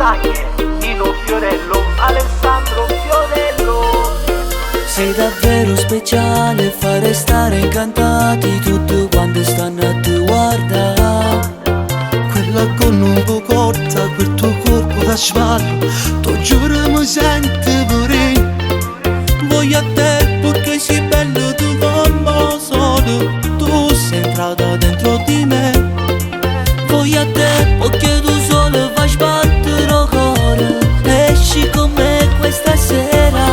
lasagne, Nino Fiorello, Alessandro Fiorello. Sei davvero speciale, fa restare incantati tutti quando stanno a te guardare. Quella con un po' corta, quel tuo corpo da sballo, tu giuro mi senti pure. Voglio a te perché sei bello tu come solo, tu sei entrata dentro di me. Voglio a te perché tu solo fai sbattere il cuore, esci con me questa sera.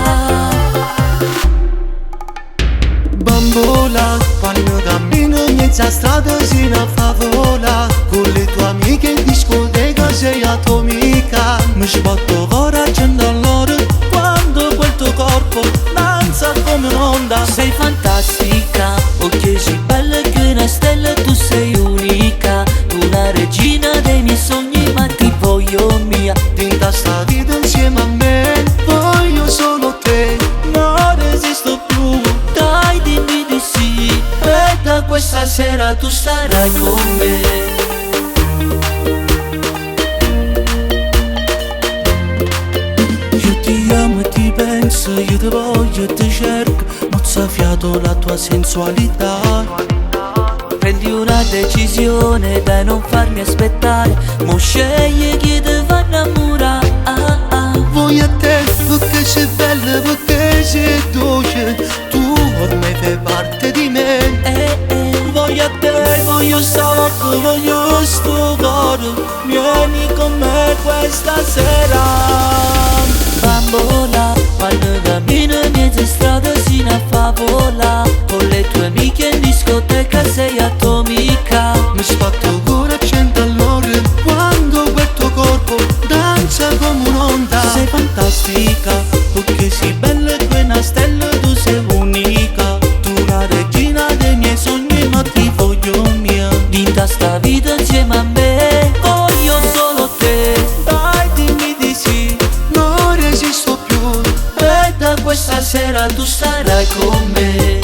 Bambola, quando cammino in mezzo a strada si una favola, con le tue amiche in discoteca sei atomica. Mi sbatto ora accendo all'ora quando quel tuo corpo danza come un'onda. Sei fantastica, perché sei bella che una stella, tu sei unica. Tu la regina dei miei sogni, ma ti voglio mia. Tutta sta vita insieme a me, voglio solo te. Non resisto più, dai dimmi di sì, e da questa sera tu starai con me. Io ti amo e ti penso, io ti voglio e ti cerco, mozza fiato la tua sensualità. Prendi una decisione da non farmi aspettare, mo scegli chi ti fa innamorare. Voglio a te perché sei bella, perché sei dolce, tu ormai fai parte di me. Voglio a te, voglio stacco, voglio sto cuore, vieni con me questa sera. Bambola, quando cammino in mezzo strada si una favola, con le tue amiche in discoteca sei atomica. Mi sbatto cuore a 100 all'ora, quando quel tuo corpo danza come un'onda. Sei fantastica, perché sei bella come una stella, tu sei unica. Tu la regina dei miei sogni, ma ti voglio mia. Dinta sta vita insieme a me, voglio solo te. Dai dimmi di sì, Non resisto più, e da questa sera tu sarai con me.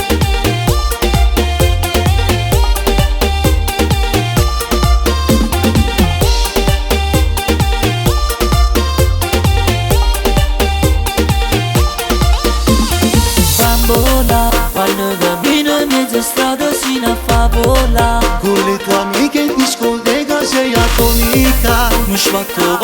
Bambola, quando cammino in mezzo strada si una favola, con le tue amiche in discoteca sei atomica. mi sbatto